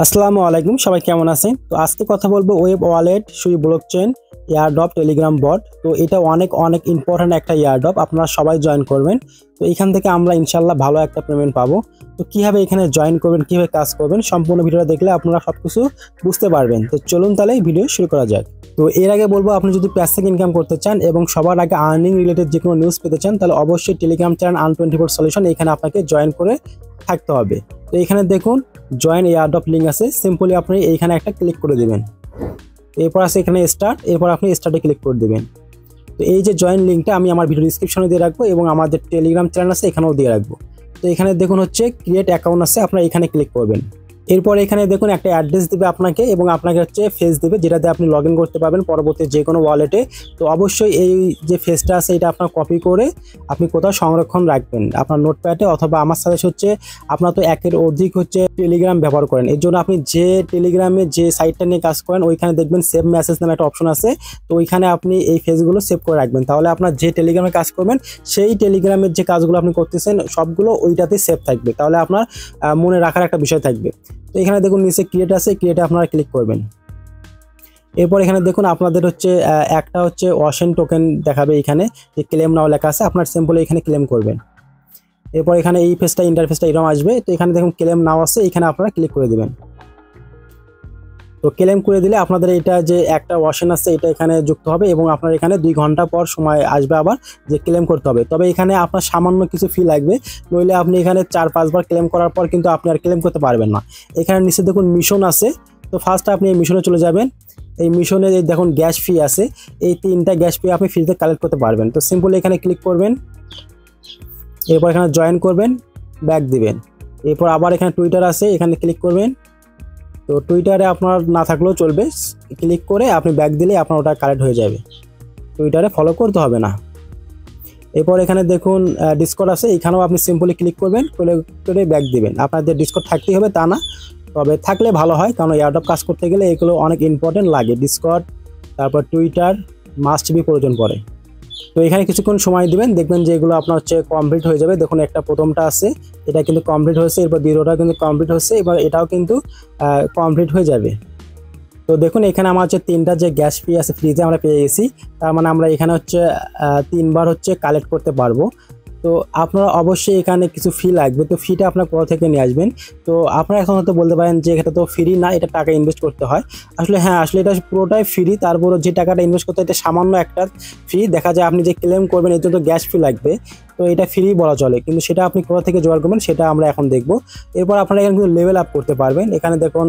আসসালামু আলাইকুম, সবাই কেমন আছেন? তো আজকে কথা বলবো ওয়েব ওয়ালেট, সুই ব্লকচেন, এয়ারড্রপ, টেলিগ্রাম বট। তো এটা অনেক ইম্পর্ট্যান্ট একটা এয়ারড্রপ, আপনারা সবাই জয়েন করবেন। তো এখান থেকে আমরা ইনশাল্লাহ ভালো একটা পেমেন্ট পাবো। তো কিভাবে এখানে জয়েন করবেন, কিভাবে কাজ করবেন, সম্পূর্ণ ভিডিওটা দেখলে আপনারা সবকিছু বুঝতে পারবেন। তো চলুন তাহলে ভিডিও শুরু করা যাক। তো এর আগে বলবো, আপনি যদি প্যাসিভ ইনকাম করতে চান এবং সবার আগে আর্নিং রিলেটেড যে কোনো নিউজ পেতে চান, তাহলে অবশ্যই টেলিগ্রাম চ্যানেল আন24 সলিউশন এখানে আপনাকে জয়েন করে থাকতে হবে। তো এখানে দেখুন জয়েন এয়ারড্রপ লিঙ্ক আছে, সিম্পলি আপনি এইখানে একটা ক্লিক করে দেবেন। এরপর আছে এখানে স্টার্ট, এরপর আপনি স্টার্টে ক্লিক করে দেবেন। তো এই যে জয়েন লিঙ্কটা আমি আমার ভিডিও ডিসক্রিপশনে দিয়ে রাখবো এবং আমাদের টেলিগ্রাম চ্যানেল আছে এখানেও দিয়ে রাখবো। তো এখানে দেখুন হচ্ছে ক্রিয়েট অ্যাকাউন্ট আছে, আপনারা এখানে ক্লিক করবেন। এরপর এখানে দেখুন একটা অ্যাড্রেস দিবে আপনাকে এবং আপনাকে হচ্ছে ফেস দিবে, যেটাতে আপনি লগ ইন করতে পারবেন পরবর্তী যে কোনো ওয়ালেটে। তো অবশ্যই এই যে ফেসটা আছে এটা আপনার কপি করে আপনি কোথাও সংরক্ষণ রাখবেন, আপনার নোটপ্যাডে, অথবা আমার সাজেস্ট হচ্ছে আপনার তো একের অধিক হচ্ছে টেলিগ্রাম ব্যবহার করেন, এর জন্য আপনি যে টেলিগ্রামে যে সাইটটা নিয়ে কাজ করেন ওইখানে দেখবেন সেভ মেসেজ নামে একটা অপশন আছে। তো ওইখানে আপনি এই ফেসগুলো সেভ করে রাখবেন, তাহলে আপনার যে টেলিগ্রামে কাজ করবেন সেই টেলিগ্রামের যে কাজগুলো আপনি করতেছেন সবগুলো ওইটাতে সেভ থাকবে, তাহলে আপনার মনে রাখার একটা বিষয় থাকবে। তো এখানে দেখুন নিচে ক্রিয়েট আছে, ক্রিয়েটে আপনারা ক্লিক করবেন। এরপর এখানে দেখুন আপনাদের হচ্ছে একটা হচ্ছে ওয়াশেন টোকেন দেখাবে, এখানে যে ক্লেম নাও লেখা আছে, আপনার সিম্পলি এখানে ক্লেম করবেন। এরপর এখানে এই ফেসটা ইন্টারফেসটা এরকম আসবে। তো এখানে দেখুন ক্লেম নাও আছে, এখানে আপনারা ক্লিক করে দেবেন। তো ক্লেম করে দিলে আপনাদের এটা যে একটা ওয়াশেন আছে এটা এখানে যুক্ত হবে এবং আপনার এখানে 2 ঘন্টা পর সময় আসবে আবার যে ক্লেম করতে হবে। তবে এখানে আপনার সামান্য কিছু ফি লাগবে, নইলে আপনি এখানে 4-5 বার ক্লেম করার পর কিন্তু আপনি আর ক্লেম করতে পারবেন না। এখানে নিচে দেখুন মিশন আছে, তো ফার্স্ট আপনি এই মিশনে চলে যাবেন। এই মিশনে দেখুন গ্যাস ফি আছে, এই 3টা গ্যাস ফি আপনি ফ্রিতে কালেক্ট করতে পারবেন। তো সিম্পলি এখানে ক্লিক করবেন, এরপর এখানে জয়েন করবেন, ব্যাক দিবেন। এরপর আবার এখানে টুইটার আছে, এখানে ক্লিক করবেন। তো টুইটারে আপনার না থাকলেও চলবে, ক্লিক করে আপনি ব্যাক দিলে আপনার ওটা কালেক্ট হয়ে যাবে, টুইটারে ফলো করতে হবে না। এরপর এখানে দেখুন ডিসকর্ড আছে, এখানেও আপনি সিম্পলি ক্লিক করবেন, করে ব্যাক দিবেন। আপনাদের ডিসকর্ড থাকতেই হবে তা না, তবে থাকলে ভালো হয়, কারণ এয়ারড্রপ কাজ করতে গেলে এগুলো অনেক ইম্পর্টেন্ট লাগে। ডিসকর্ড, তারপর টুইটার মাস্ট বি প্রয়োজন পড়ে। তো এখানে কিছুক্ষণ সময় দিবেন, দেখবেন যে এগুলো আপনার হচ্ছে কমপ্লিট হয়ে যাবে। দেখুন একটা প্রথমটা আছে, এটা কিন্তু কমপ্লিট হয়েছে, এরপর দ্বিতীয়টা কিন্তু কমপ্লিট হয়েছে, এবার এটাও কিন্তু কমপ্লিট হয়ে যাবে। তো দেখুন এখানে আমার হচ্ছে 3টা যে গ্যাস ফি আছে ফ্রিজে আমরা পেয়ে গেছি, তার মানে আমরা এখানে হচ্ছে 3বার হচ্ছে কালেক্ট করতে পারবো। তো আপনারা অবশ্যই এখানে কিছু ফি লাগবে, তো ফিটা আপনার কোথা থেকে নিয়ে আসবেন? তো আপনারা এখন হয়তো বলতে পারেন যে এটা তো ফ্রি না, এটা টাকা ইনভেস্ট করতে হয়। আসলে হ্যাঁ, আসলে এটা পুরোটাই ফ্রি, তারপরে যে টাকাটা ইনভেস্ট করতে হয় এটা সামান্য একটা ফি। দেখা যায় আপনি যে ক্লেম করবেন এর জন্য গ্যাস ফি লাগবে, তো এটা ফ্রি বলা চলে, কিন্তু সেটা আপনি কোথা থেকে জোগাড় করবেন সেটা আমরা এখন দেখব। এরপর আপনারা এখানে কিন্তু লেভেল আপ করতে পারবেন। এখানে দেখুন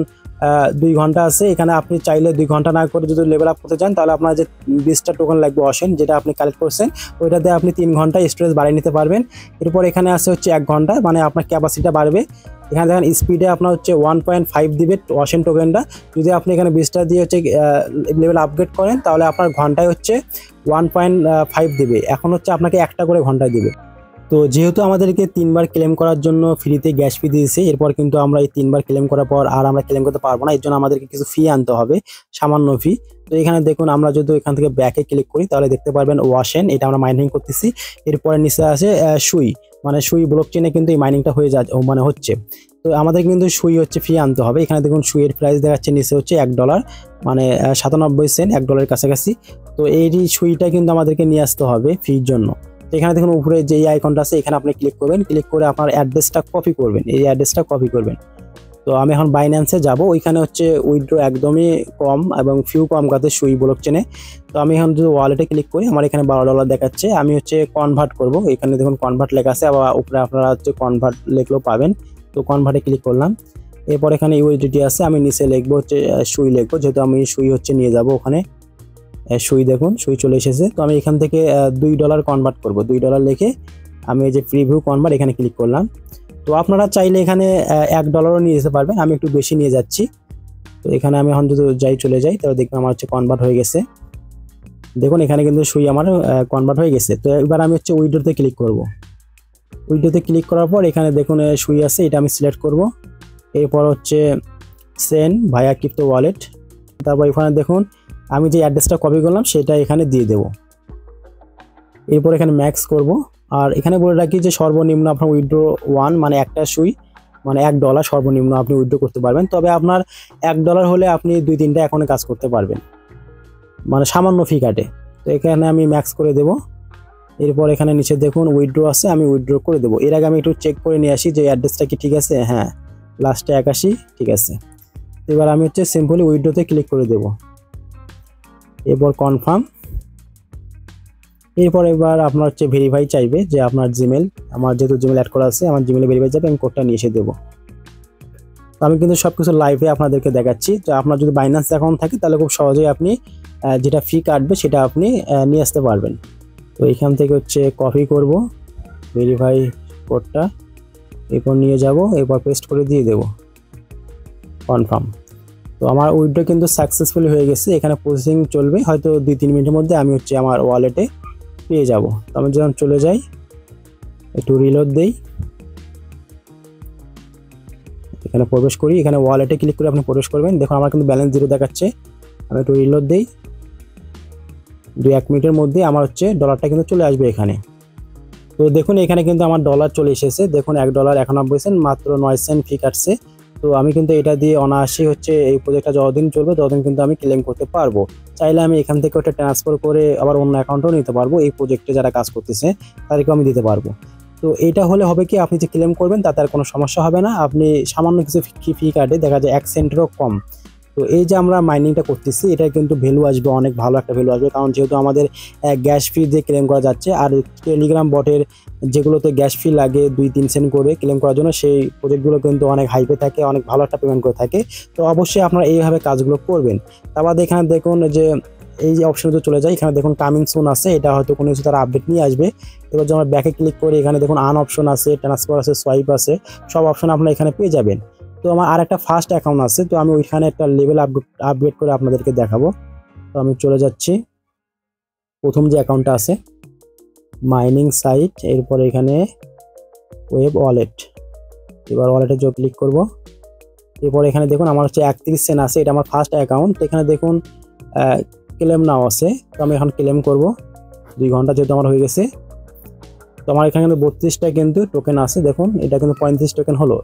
2 ঘন্টা আছে, এখানে আপনি চাইলে 2 ঘন্টা না করে যদি লেভেল আপ করতে চান তাহলে আপনার যে 20টা টোকেন লাগবে ওয়াশেন, যেটা আপনি কালেক্ট করছেন, ওইটাতে আপনি 3 ঘন্টা স্টোরেজ বাড়িয়ে নিতে পারবেন। এরপর এখানে আছে হচ্ছে 1 ঘন্টা, মানে আপনার ক্যাপাসিটিটা বাড়বে। এখানে দেখেন স্পিডে আপনার হচ্ছে 1.5 দিবে ওয়াশেন টোকেনটা। যদি আপনি এখানে 20টা দিয়ে হচ্ছে লেভেল আপগ্রেড করেন তাহলে আপনার ঘন্টায় হচ্ছে 1.5 দিবে। এখন হচ্ছে আপনাকে একটা করে ঘন্টায় দিবে। তো যেহেতু আমাদেরকে 3বার ক্লেম করার জন্য ফ্রিতে গ্যাস ফি দিয়েছে, এরপর কিন্তু আমরা এই 3বার ক্লেম করার পর আর আমরা ক্লেম করতে পারবো না, এর জন্য আমাদেরকে কিছু ফি আনতে হবে, সামান্য ফি। তো এখানে দেখুন আমরা যদি এখান থেকে ব্যাকে ক্লিক করি তাহলে দেখতে পারবেন ওয়াশেন, এটা আমরা মাইনিং করতেছি। এরপরে নিচে আছে সুই, মানে সুই ব্লকচেনে কিন্তু এই মাইনিংটা হয়ে মানে হচ্ছে। তো আমাদের কিন্তু সুই হচ্ছে ফি আনতে হবে। এখানে দেখুন সুইয়ের প্রাইস দেখাচ্ছে নিচে হচ্ছে $1, মানে 97 সেন্ট, $1 কাছাকাছি। তো এই সুইটা কিন্তু আমাদেরকে নিয়ে আসতে হবে ফির জন্য। এখানে দেখুন উপরে যে আইকনটা আছে এখানে আপনি ক্লিক করবেন, ক্লিক করে আপনার অ্যাড্রেসটা কপি করবেন, এই অ্যাড্রেসটা কপি করবেন। তো আমি এখন বাইন্যান্সে যাব, ওইখানে হচ্ছে উইথড্র একদমই কম এবং ফিউ কম কাতে সুই ব্লকচেনে। তো আমি এখন যদি ওয়ালেটে ক্লিক করি আমার এখানে $12 দেখাচ্ছে, আমি হচ্ছে কনভার্ট করব। এখানে দেখুন কনভার্ট লেখা আছে, আবার উপরে আপনারা হচ্ছে কনভার্ট লিখলেও পাবেন। তো কনভার্টে ক্লিক করলাম। এরপর এখানে ইউএসডিটি আছে, আমি নিচে লিখবো হচ্ছে সুই লিখবো, যেহেতু আমি সুই হচ্ছে নিয়ে যাব ওখানে। সুই দেখুন সুই চলে এসেছে। তো আমি এখান থেকে $2 কনভার্ট করব, $2 লিখে আমি এই যে প্রিভিউ কনভার্ট এখানে ক্লিক করলাম। তো আপনারা চাইলে এখানে $1 নিয়ে যেতে পারবেন, আমি একটু বেশি নিয়ে যাচ্ছি। তো এখানে আমি এখন যদি চলে যাই তাহলে দেখবেন আমার হচ্ছে কনভার্ট হয়ে গেছে। দেখুন এখানে কিন্তু সুই আমার কনভার্ট হয়ে গেছে। তো এবার আমি হচ্ছে উইড্রোতে ক্লিক করব। উইড্রোতে ক্লিক করার পর এখানে দেখুন সুই আছে, এটা আমি সিলেক্ট করব। এরপর হচ্ছে সেন্ড ভায়া ক্রিপ্টো ওয়ালেট, তারপর এখানে দেখুন আমি যে অ্যাড্রেসটা কপি করলাম সেটা এখানে দিয়ে দেব। এরপর এখানে ম্যাক্স করব, আর এখানে বলে রাখি যে সর্বনিম্ন আপনার উইথড্র 1, মানে একটা সুই, মানে $1 সর্বনিম্ন আপনি উইথড্র করতে পারবেন। তবে আপনার $1 হলে আপনি 2-3টা অ্যাকাউন্টে কাজ করতে পারবেন, মানে সামান্য ফি কাটে। তো এখানে আমি ম্যাক্স করে দেব। এরপর এখানে নিচে দেখুন উইথড্র আছে, আমি উইথড্র করে দেবো। এর আগে আমি একটু চেক করে নিয়ে আসি যে অ্যাড্রেসটা কি ঠিক আছে। হ্যাঁ, লাস্টে 81 ঠিক আছে। এবার আমি হচ্ছে সিম্পলি উইথড্রোতে ক্লিক করে দেব। এরপর কনফার্ম। এবার আপনার হচ্ছে ভেরিফাই চাইবে যে আপনার জিমেল, আমার যেহেতু জিমেল অ্যাড করা আছে আমার জিমেলে ভেরিফাই যাবে, আমি কোডটা নিয়ে এসে দেবো। আমি কিন্তু সব কিছু লাইভে আপনাদেরকে দেখাচ্ছি। তো আপনার যদি বাইন্যান্স অ্যাকাউন্ট থাকে তাহলে খুব সহজেই আপনি যেটা ফি কাটবে সেটা আপনি নিয়ে আসতে পারবেন। তো এখান থেকে হচ্ছে কপি করব ভেরিফাই কোডটা, এরপর নিয়ে যাব, এরপর পেস্ট করে দিয়ে দেব, কনফার্ম। তো আমার উইথড্র কিন্তু সাকসেসফুলি হয়ে গেছে। এখানে প্রসেসিং চলবে, হয়তো 2-3 মিনিটের মধ্যে আমি হচ্ছে আমার ওয়ালেটে পেয়ে যাব। তো আমি যখন চলে যাই, একটু রিলোড দেই, এখানে প্রবেশ করি, এখানে ওয়ালেটে ক্লিক করে আপনি প্রবেশ করবেন। দেখুন আমার কিন্তু ব্যালেন্স 0 দেখাচ্ছে। আমি একটু রিলোড দেই, 2-1 মিনিটের মধ্যে আমার হচ্ছে ডলারটা কিন্তু চলে আসবে এখানে। তো দেখুন এখানে কিন্তু আমার ডলার চলে এসেছে। দেখুন $1.91 মাত্র 9 সেন্ট ফি কাটছে। তো আমি কিন্তু এটা দিয়ে অনায়াসই হচ্ছে এই প্রজেক্টটা যতদিন চলবে ততদিন কিন্তু আমি ক্লেম করতে পারবো। চাইলে আমি এখান থেকে ওটা ট্রান্সফার করে আবার অন্য অ্যাকাউন্টেও নিতে পারবো। এই প্রজেক্টে যারা কাজ করতেছে তাদেরকে আমি দিতে পারবো। তো এটা হলে হবে কি, আপনি যে ক্লেম করবেন তাতে আর কোনো সমস্যা হবে না। আপনি সামান্য কিছু ফি কাটে, দেখা যায় 1 সেন্টেরও কম। তো এই যে আমরা মাইনিংটা করতেছি এটা কিন্তু ভ্যালু আসবে, অনেক ভালো একটা ভ্যালু আসবে, কারণ যেহেতু আমাদের গ্যাস ফি দিয়ে ক্লেম করা যাচ্ছে। আর টেলিগ্রাম বটের যেগুলোতে গ্যাস ফি লাগে 2-3 সেন্ট করে ক্লেম করার জন্য, সেই প্রজেক্টগুলো কিন্তু অনেক হাইপে থাকে, অনেক ভালো একটা পেমেন্ট করে থাকে। তো অবশ্যই আপনারা এইভাবে কাজগুলো করবেন। তারপর এখানে দেখুন যে এই যে অপশনে চলে যায়, এখানে দেখুন কামিং সুন আছে, এটা হয়তো কোনো কিছু তারা আপডেট নিয়ে আসবে। এবার যখন ব্যাকে ক্লিক করি এখানে দেখুন আন অপশন আছে, ট্রান্সফার আছে, সোয়াইপ আছে, সব অপশন আপনারা এখানে পেয়ে যাবেন। তো আমার আর একটা ফার্স্ট অ্যাকাউন্ট আছে, তো আমি ওইখানে একটা লেভেল আপগ্রেড করে আপনাদেরকে দেখাবো। তো আমি চলে যাচ্ছি, প্রথম যে অ্যাকাউন্টটা আছে মাইনিং সাইট, এরপর এখানে ওয়েব ওয়ালেট, এবার ওয়ালেটে যোগ ক্লিক করব। এরপর এখানে দেখুন আমার হচ্ছে 31 সেন্ট আছে, এটা আমার ফার্স্ট অ্যাকাউন্ট। এখানে দেখুন ক্লেম নাও আছে, তো আমি এখন ক্লেম করব। 2 ঘন্টা যেহেতু আমার হয়ে গেছে। তো আমার এখানে কিন্তু 32টা কিন্তু টোকেন আছে, দেখুন এটা কিন্তু 35 টোকেন হলো।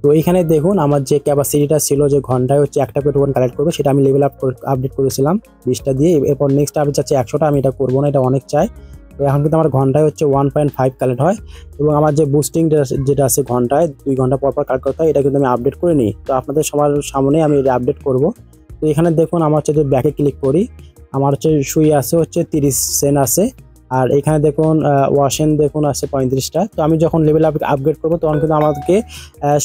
তো এইখানে দেখুন আমার যে ক্যাপাসিটিটা ছিল যে ঘন্টায় হচ্ছে একটা করে টোকেন কালেক্ট করবে, সেটা আমি লেভেল আপডেট করেছিলাম 20টা দিয়ে। এরপর নেক্সট আপডেট চাচ্ছে 100টা, আমি এটা করবো না, এটা অনেক চাই। তো এখন কিন্তু আমার ঘন্টায় হচ্ছে 1.5 কালেক্ট হয়, এবং আমার যে বুস্টিং যেটা আছে ঘন্টায় 2 ঘন্টা পর পর কালেক্ট করতে হয়, এটা কিন্তু আমি আপডেট করে নিই। তো আপনাদের সবার সামনে আমি এটা আপডেট করব। তো এখানে দেখুন আমার হচ্ছে যে ব্যাকে ক্লিক করি, আমার হচ্ছে সুই আছে হচ্ছে 30 সেন্ট আছে। আর এখানে দেখুন ওয়াশেন দেখুন আছে 35টা। তো আমি যখন লেভেল আপগ্রেড করবো তখন কিন্তু আমাকে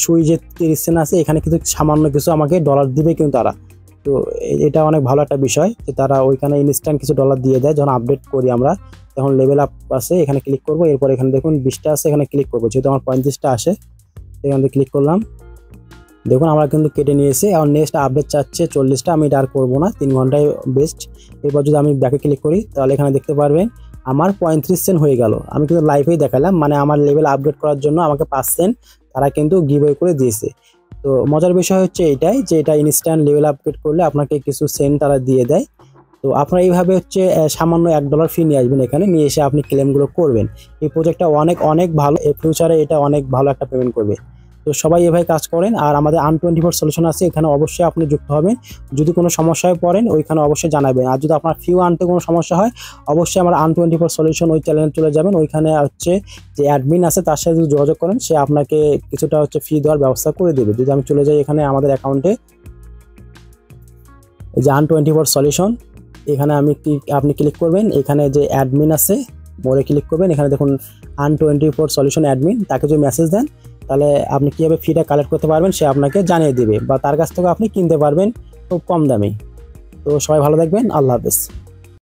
সুই যে 30 সেন্ট আছে এখানে কিন্তু সামান্য কিছু আমাকে ডলার দিবে কিন্তু তারা। তো এটা অনেক ভালো একটা বিষয় যে তারা ওইখানে ইনস্ট্যান্ট কিছু ডলার দিয়ে দেয় যখন আপডেট করি আমরা। তখন লেভেল আপ আছে, এখানে ক্লিক করবো। এরপর এখানে দেখুন 20টা আছে, এখানে ক্লিক করবো। যেহেতু আমার 35টা আসে, এখান থেকে ক্লিক করলাম। দেখুন আমরা কিন্তু কেটে নিয়েছি। এখন নেক্সট আপডেট চাচ্ছে 40টা, আমি এটা আর করবো না, 3 ঘন্টায় বেস্ট। এরপর যদি আমি ব্যাকে ক্লিক করি তাহলে এখানে দেখতে পারবেন আমার 35 সেন্ট হয়ে গেল। আমি কিন্তু লাইভেই দেখালাম, মানে আমার লেভেল আপডেট করার জন্য আমাকে 5 সেন্ট তারা কিন্তু গিভওয়ে করে দিয়েছে। তো মজার বিষয় হচ্ছে এইটাই যে এটা ইনস্ট্যান্ট লেভেল আপগ্রেড করলে আপনাকে কিছু সেন্ট তারা দিয়ে দেয়। তো আপনারা এইভাবে হচ্ছে সামান্য $1 ফি নিয়ে আসবেন, এখানে নিয়ে এসে আপনি ক্লেমগুলো করবেন। এই প্রজেক্টটা অনেক ভালো, এর ফিউচারে এটা অনেক ভালো একটা পেমেন্ট করবে। তো সবাই এভাবে কাজ করেন। আর আমাদের আন24 সলিউশন আছে, এখানে অবশ্যই আপনি যুক্ত হবেন। যদি কোনো সমস্যায় পড়েন ওইখানে অবশ্যই জানাবেন। আর যদি আপনার ফিউ আনতে কোনো সমস্যা হয় অবশ্যই আমার আন24 সলিউশন ওই চ্যানেলে চলে যাবেন। ওইখানে হচ্ছে যে অ্যাডমিন আছে তার সাথে যদি যোগাযোগ করেন সে আপনাকে কিছুটা হচ্ছে ফি দেওয়ার ব্যবস্থা করে দেবে। যদি আমি চলে যাই এখানে আমাদের অ্যাকাউন্টে, এই যে আন24 সলিউশন, এখানে আপনি ক্লিক করবেন। এখানে যে অ্যাডমিন আছে মোড়ে ক্লিক করবেন। এখানে দেখুন আন24 সলিউশন অ্যাডমিন, তাকে যদি মেসেজ দেন তাহলে আপনি কীভাবে ফিটা কালেক্ট করতে পারবেন সে আপনাকে জানিয়ে দেবে, বা তার কাছ থেকে আপনি কিনতে পারবেন খুব কম দামে। তো সবাই ভালো থাকবেন, আল্লাহ হাফেজ।